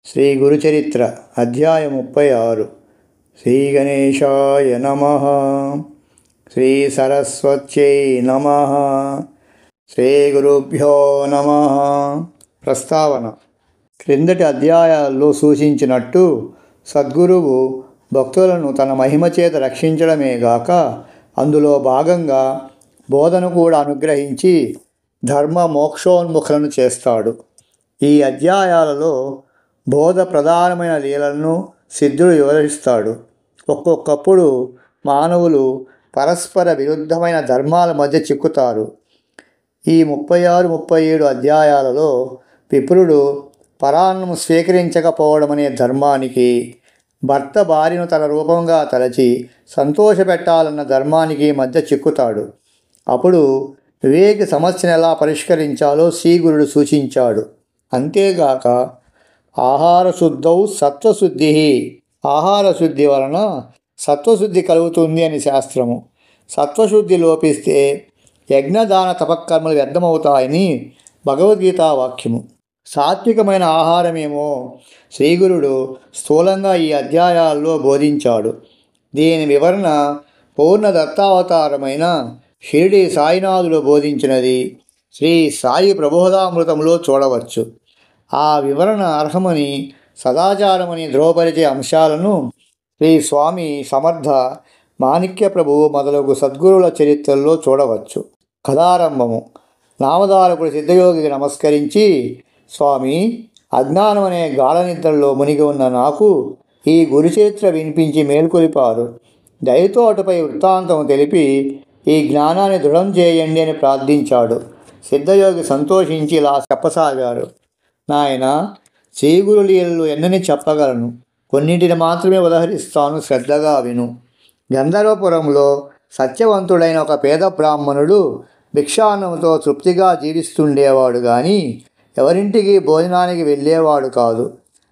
శ్రీ గురుచరిత్ర అధ్యాయం 36. శ్రీ గణేశాయ నమః. శ్రీ సరస్వత్యై నమః. శ్రీ గురుభ్యో నమః. ప్రస్తావన. క్రిందటి అధ్యాయాల్లో సూచించినట్టు సద్గురువు భక్తులను తన మహిమ చేత రక్షించడమే గాక అందులో భాగంగా బోధన కూడా అనుగ్రహించి ధర్మ మోక్షోన్ముఖులను చేస్తాడు. ఈ అధ్యాయాలలో బోధ ప్రధానమైన లీలలను సిద్ధుడు వివరిస్తాడు. ఒక్కొక్కప్పుడు మానవులు పరస్పర విరుద్ధమైన ధర్మాల మధ్య చిక్కుతారు. ఈ 36-37 అధ్యాయాలలో విప్రుడు పరాన్నము స్వీకరించకపోవడం అనే ధర్మానికి, భర్త భార్యను తన రూపంగా తలచి సంతోషపెట్టాలన్న ధర్మానికి మధ్య చిక్కుతాడు. అప్పుడు వివేకి సమస్యను ఎలా పరిష్కరించాలో శ్రీగురుడు సూచించాడు. అంతేగాక ఆహార శుద్ధౌ సత్వశుద్ధి, ఆహార శుద్ధి వలన సత్వశుద్ధి కలుగుతుంది అని శాస్త్రము. సత్వశుద్ధి లోపిస్తే యజ్ఞదాన తపకర్మలు వ్యర్థమవుతాయని భగవద్గీతా వాక్యము. సాత్వికమైన ఆహారమేమో శ్రీగురుడు స్థూలంగా ఈ అధ్యాయాల్లో బోధించాడు. దీని వివరణ పూర్ణ దత్తావతారమైన షిరిడి సాయినాథుడు బోధించినది శ్రీ సాయి ప్రబోధామృతంలో చూడవచ్చు. ఆ వివరణ అర్హమని, సదాచారమని ధృవపరిచే అంశాలను శ్రీ స్వామి సమర్థ, మాణిక్య ప్రభువు మొదలగు సద్గురువుల చరిత్రల్లో చూడవచ్చు. కథారంభము. నామధారకుడు సిద్ధయోగికి నమస్కరించి, స్వామి, అజ్ఞానం అనే గాఢ నిద్రలో మునిగి ఉన్న నాకు ఈ గురుచరిత్ర వినిపించి మేల్కొలిపారు. దయతో అటుపై వృత్తాంతం తెలిపి ఈ జ్ఞానాన్ని దృఢం చేయండి అని ప్రార్థించాడు. సిద్ధయోగి సంతోషించి ఇలా చెప్పసాగారు. నాయన, శ్రీగురు లీలలు ఎన్నని చెప్పగలను, కొన్నింటిని మాత్రమే ఉదహరిస్తాను, శ్రద్ధగా విను. గంధర్వపురంలో సత్యవంతుడైన ఒక పేద బ్రాహ్మణుడు భిక్షాన్నంతో తృప్తిగా జీవిస్తుండేవాడు కానీ ఎవరింటికి భోజనానికి వెళ్ళేవాడు కాదు.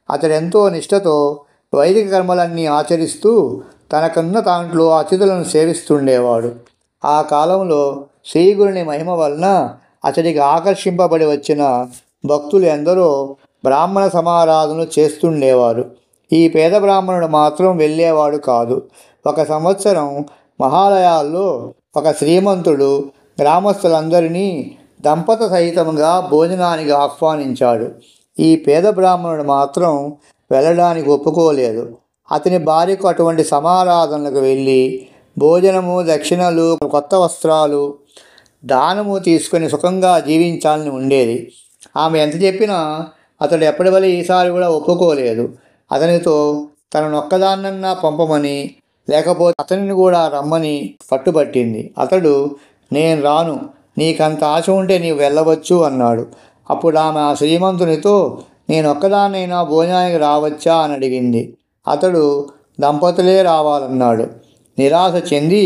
అతడెంతో నిష్ఠతో వైదిక కర్మలన్నీ ఆచరిస్తూ తనకున్న దాంట్లో అతిథులను సేవిస్తుండేవాడు. ఆ కాలంలో శ్రీగురుని మహిమ వలన అతడికి ఆకర్షింపబడి వచ్చిన భక్తులు ఎందరో బ్రాహ్మణ సమారాధనలు చేస్తుండేవారు. ఈ పేద బ్రాహ్మణుడు మాత్రం వెళ్ళేవాడు కాదు. ఒక సంవత్సరం మహాలయాల్లో ఒక శ్రీమంతుడు గ్రామస్తులందరినీ దంపత సహితంగా భోజనానికి ఆహ్వానించాడు. ఈ పేద బ్రాహ్మణుడు మాత్రం వెళ్ళడానికి ఒప్పుకోలేదు. అతని భార్యకు అటువంటి సమారాధనలకు వెళ్ళి భోజనము, దక్షిణలు, కొత్త వస్త్రాలు, దానము తీసుకొని సుఖంగా జీవించాలని ఉండేది. ఆమె ఎంత చెప్పినా అతడు ఎప్పటి వల్ల ఈసారి కూడా ఒప్పుకోలేదు. అతనితో తననొక్కదాన్నన్నా పంపమని, లేకపోతే అతనిని కూడా రమ్మని పట్టుబట్టింది. అతడు, నేను రాను, నీకంత ఆశ ఉంటే నీవు వెళ్ళవచ్చు అన్నాడు. అప్పుడు ఆమె ఆ శ్రీమంతునితో, నేనొక్కదాన్నైనా భోజనానికి రావచ్చా అని అడిగింది. అతడు దంపతులే రావాలన్నాడు. నిరాశ చెంది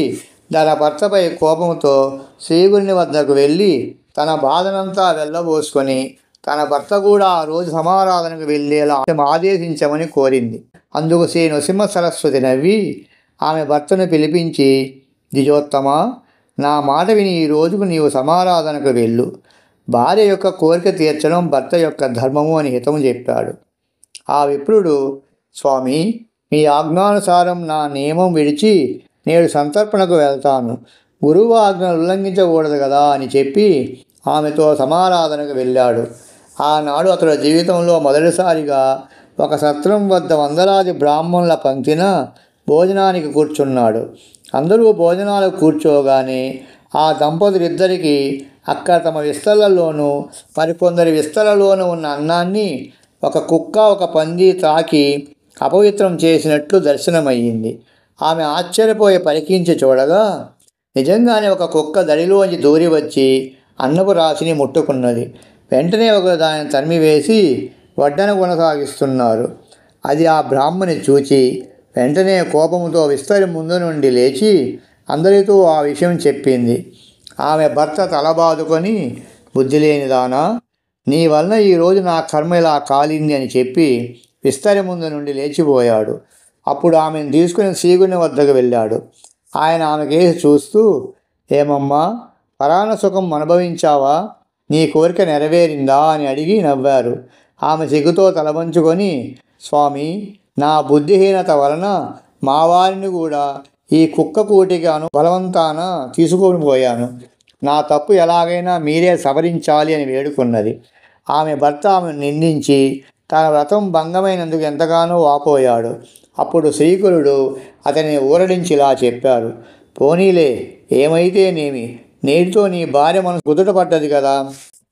తన భర్తపై కోపంతో శ్రీగురుని వద్దకు వెళ్ళి తన బాధనంతా వెళ్ళబోసుకొని తన భర్త కూడా ఆ రోజు సమారాధనకు వెళ్ళేలా ఆదేశించమని కోరింది. అందుకు శ్రీ నృసింహ సరస్వతి నవ్వి ఆమె భర్తను పిలిపించి, ద్విజోత్తమా, నా మాట విని ఈ రోజుకు నీవు సమారాధనకు వెళ్ళు. భార్య యొక్క కోరిక తీర్చడం భర్త యొక్క ధర్మము అని హితము చెప్పాడు. ఆ విప్రుడు, స్వామి, మీ ఆజ్ఞానుసారం నా నియమం విడిచి నేడు సంతర్పణకు వెళ్తాను. గురువు ఆజ్ఞను ఉల్లంఘించకూడదు కదా అని చెప్పి ఆమెతో సమారాధనకు వెళ్ళాడు. ఆనాడు అతడు జీవితంలో మొదటిసారిగా ఒక సత్రం వద్ద వందలాది బ్రాహ్మణుల పంక్తిన భోజనానికి కూర్చున్నాడు. అందరూ భోజనాలకు కూర్చోగానే ఆ దంపతులిద్దరికీ అక్కడ తమ విస్తళ్లలోనూ మరికొందరి విస్తళ్లలోనూ ఉన్న అన్నాన్ని ఒక కుక్క, ఒక పంది తాకి అపవిత్రం చేసినట్లు దర్శనమయ్యింది. ఆమె ఆశ్చర్యపోయి పరికించి చూడగా నిజంగానే ఒక కుక్క దడిలోంచి దూరి వచ్చి అన్నపు రాశిని ముట్టుకున్నది. వెంటనే ఒకరు దానిని తరిమివేసి వడ్డన కొనసాగిస్తున్నారు. అది ఆ బ్రాహ్మణి చూచి వెంటనే కోపంతో విస్తరి ముందు నుండి లేచి అందరితో ఆ విషయం చెప్పింది. ఆమె భర్త తలబాదుకొని, బుద్ధి లేనిదానా, నీ వలన ఈరోజు నా కర్మ ఇలా కాలింది అని చెప్పి విస్తరి ముందు నుండి లేచిపోయాడు. అప్పుడు ఆమెను తీసుకుని శ్రీగురుని వద్దకు వెళ్ళాడు. ఆయన ఆమెకేసి చూస్తూ, ఏమమ్మా, పరాణ సుఖం అనుభవించావా, నీ కోరిక నెరవేరిందా అని అడిగి నవ్వారు. ఆమె సిగ్గుతో తలవంచుకొని, స్వామి, నా బుద్ధిహీనత వలన మా వారిని కూడా ఈ కుక్క కూటికి బలవంతాన తీసుకొని పోయాను. నా తప్పు ఎలాగైనా మీరే సవరించాలి అని వేడుకున్నది. ఆమె భర్త ఆమెను నిందించి తన వ్రతం భంగమైనందుకు ఎంతగానో వాపోయాడు. అప్పుడు శ్రీకరుడు అతనిని ఊరడించి ఇలా చెప్పారు, పోనీలే, ఏమైతేనేమి, నేటితో నీ భార్య మనసు కుదుటపడ్డది కదా.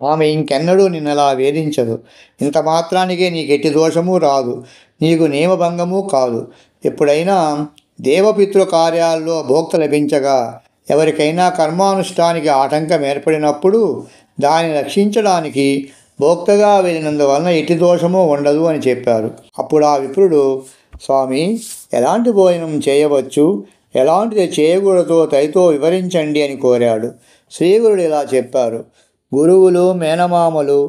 ఆమె ఇంకెన్నడూ నిన్నలా వేధించదు. ఇంత మాత్రానికే నీకెట్టి దోషము రాదు, నీకు నియమభంగము కాదు. ఎప్పుడైనా దేవపితృ కార్యాల్లో భోక్త లభించగా ఎవరికైనా కర్మానుష్ఠానికి ఆటంకం ఏర్పడినప్పుడు దాన్ని రక్షించడానికి భోక్తగా వెళ్ళినందువలన ఎట్టి దోషము ఉండదు అని చెప్పారు. అప్పుడు ఆ విప్రుడు, స్వామి, ఎలాంటి భోజనం చేయవచ్చు, ఎలాంటిది చేయకూడదో దయతో వివరించండి అని కోరాడు. శ్రీగురుడు ఇలా చెప్పారు, గురువులు, మేనమామలు,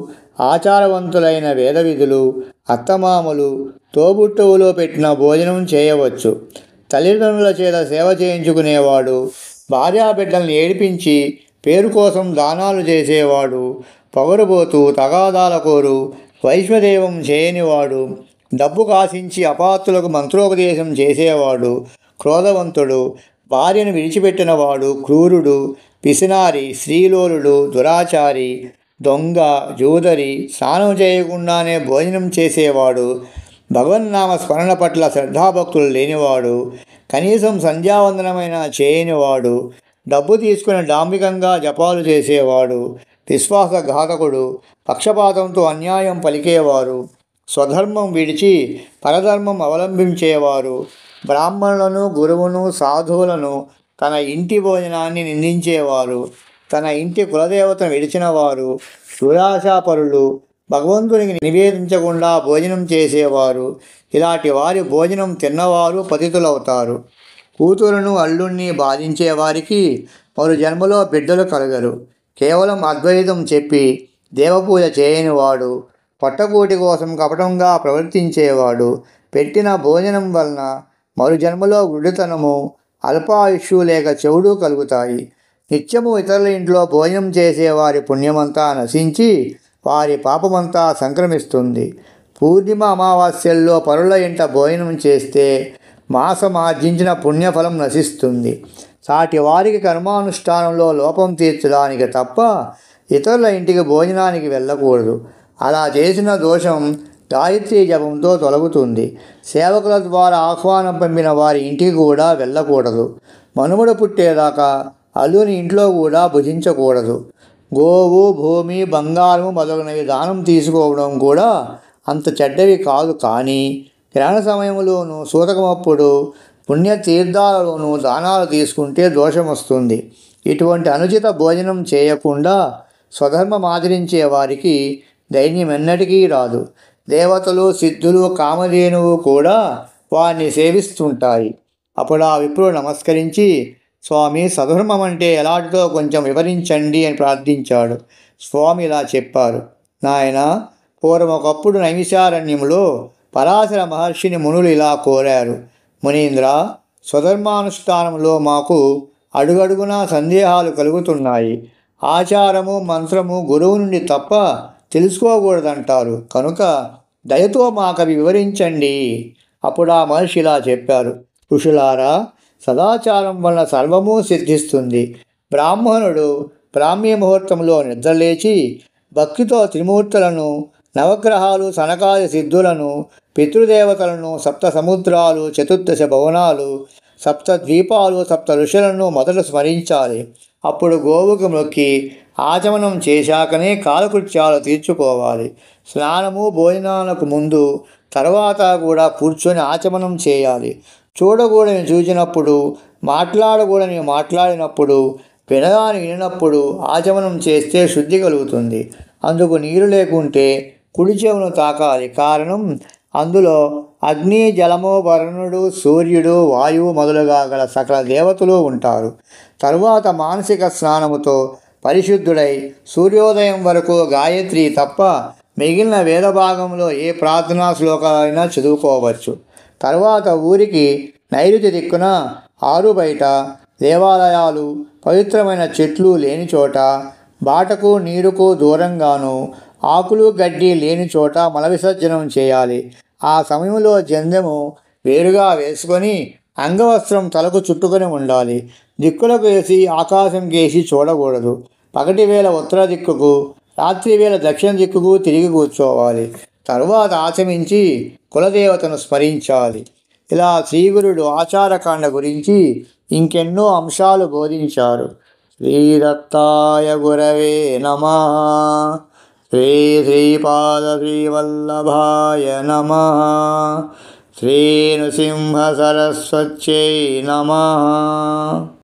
ఆచారవంతులైన వేదవిధులు, అత్తమామలు, తోబుట్టువులో పెట్టిన భోజనం చేయవచ్చు. తల్లిదండ్రుల చేత సేవ చేయించుకునేవాడు, భార్యాబిడ్డల్ని ఏడిపించి పేరు కోసం దానాలు చేసేవాడు, పొగరుబోతూ తగాదాల కోరు, వైశ్వదేవం చేయనివాడు, డబ్బు కాసించి అపాత్రులకు మంత్రోపదేశం చేసేవాడు, క్రోధవంతుడు, భార్యను విడిచిపెట్టినవాడు, క్రూరుడు, పిసినారి, శ్రీలోలుడు, దురాచారి, దొంగ, జూదరి, స్నానం చేయకుండానే భోజనం చేసేవాడు, భగవన్నామ స్మరణ పట్ల శ్రద్ధాభక్తులు లేనివాడు, కనీసం సంధ్యావందనమైన చేయనివాడు, డబ్బు తీసుకుని డాంబికంగా జపాలు చేసేవాడు, విశ్వాసఘాతకుడు, పక్షపాతంతో అన్యాయం పలికేవారు, స్వధర్మం విడిచి పరధర్మం అవలంబించేవారు, బ్రాహ్మణులను, గురువును, సాధువులను, తన ఇంటి భోజనాన్ని నిందించేవారు, తన ఇంటి కులదేవతను విడిచినవారు, దురాశాపరులు, భగవంతునికి నివేదించకుండా భోజనం చేసేవారు, ఇలాంటి వారి భోజనం తిన్నవారు పతితులవుతారు. కూతురును, అల్లుణ్ణి బాధించేవారికి మరు జన్మలో బిడ్డలు కలగరు. కేవలం అద్వైతం చెప్పి దేవపూజ చేయనివాడు, పొట్టకూటి కోసం కపటంగా ప్రవర్తించేవాడు, పెట్టిన భోజనం వలన మరు జన్మలో గుడితనము, అల్పాయుష్షు లేక చెవుడు కలుగుతాయి. నిత్యము ఇతరుల ఇంట్లో భోజనం చేసేవారి పుణ్యమంతా నశించి వారి పాపమంతా సంక్రమిస్తుంది. పూర్ణిమ అమావాస్యల్లో పరుల ఇంట భోజనం చేస్తే మాసమార్జించిన పుణ్యఫలం నశిస్తుంది. సాటి వారికి కర్మానుష్ఠానంలో లోపం తీర్చడానికి తప్ప ఇతరుల ఇంటికి భోజనానికి వెళ్ళకూడదు. అలా చేసిన దోషం గాయత్రీ జపంతో తొలగుతుంది. సేవకుల ద్వారా ఆహ్వానం పంపిన వారి ఇంటికి కూడా వెళ్ళకూడదు. మనుమడ పుట్టేదాకా అల్లుని ఇంట్లో కూడా భుజించకూడదు. గోవు, భూమి, బంగారము మొదలైనవి దానం తీసుకోవడం కూడా అంత చెడ్డవి కాదు. కానీ గ్రహణ సమయంలోనూ, సూతకమప్పుడు, పుణ్యతీర్థాలలోనూ దానాలు తీసుకుంటే దోషం వస్తుంది. ఇటువంటి అనుచిత భోజనం చేయకుండా స్వధర్మం ఆచరించే వారికి దైన్యం ఎన్నటికీ రాదు. దేవతలు, సిద్ధులు, కామధేనువు కూడా వారిని సేవిస్తుంటాయి. అప్పుడు ఆ విప్రుడు నమస్కరించి, స్వామి, సధర్మం అంటే ఎలాంటిదో కొంచెం వివరించండి అని ప్రార్థించాడు. స్వామి ఇలా చెప్పారు, నాయన, పూర్వం ఒకప్పుడు నైమిషారణ్యంలో పరాశర మహర్షిని మునులు ఇలా కోరారు, మునీంద్ర, స్వధర్మానుష్ఠానంలో మాకు అడుగడుగునా సందేహాలు కలుగుతున్నాయి. ఆచారము, మంత్రము గురువు నుండి తప్ప తెలుసుకోకూడదంటారు. కనుక దయతో మాకవి వివరించండి. అప్పుడు ఆ మహర్షి ఇలా చెప్పారు, ఋషులారా, సదాచారం వలన సర్వము సిద్ధిస్తుంది. బ్రాహ్మణుడు బ్రాహ్మీ ముహూర్తంలో నిద్రలేచి భక్తితో త్రిమూర్తులను, నవగ్రహాలు, సనకాది సిద్ధులను, పితృదేవతలను, సప్త సముద్రాలు, చతుర్దశ భవనాలు, సప్త ద్వీపాలు, సప్త ఋషులను మొదట స్మరించాలి. అప్పుడు గోవుకు మొక్కి ఆచమనం చేశాకనే కాలకృత్యాలు తీర్చుకోవాలి. స్నానము, భోజనాలకు ముందు తర్వాత కూడా కూర్చొని ఆచమనం చేయాలి. చూడకూడని చూచినప్పుడు, మాట్లాడకూడని మాట్లాడినప్పుడు, వినదాన్ని వినినప్పుడు ఆచమనం చేస్తే శుద్ధి కలుగుతుంది. అందుకు నీరు లేకుంటే కుడి చెవును తాకాలి. కారణం, అందులో అగ్ని, జలము, వరుణుడు, సూర్యుడు, వాయువు మొదలుగా గల సకల దేవతలు ఉంటారు. తరువాత మానసిక స్నానముతో పరిశుద్ధుడై సూర్యోదయం వరకు గాయత్రి తప్ప మిగిలిన వేద భాగంలో ఏ ప్రార్థనా శ్లోకాలైనా చదువుకోవచ్చు. తర్వాత ఊరికి నైరుతి దిక్కున ఆరు బయట దేవాలయాలు, పవిత్రమైన చెట్లు లేని చోట, బాటకు నీరుకు దూరంగాను ఆకులు గడ్డి లేని చోట మల విసర్జనం చేయాలి. ఆ సమయంలో జందెము వేరుగా వేసుకొని అంగవస్త్రం తలకు చుట్టుకొని ఉండాలి. దిక్కులకు వేసి ఆకాశం కేసి చూడకూడదు. పగటి వేళ ఉత్తర దిక్కుకు, రాత్రి వేళ దక్షిణ దిక్కుకు తిరిగి కూర్చోవాలి. తరువాత ఆచమించి కులదేవతను స్మరించాలి. ఇలా శ్రీగురుడు ఆచారకాండ గురించి ఇంకెన్నో అంశాలు బోధించారు. శ్రీదత్తాయ గురవే నమః. శ్రీ శ్రీపాద శ్రీవల్లభాయ నమః. శ్రీ నృసింహ సరస్వత్యై నమః.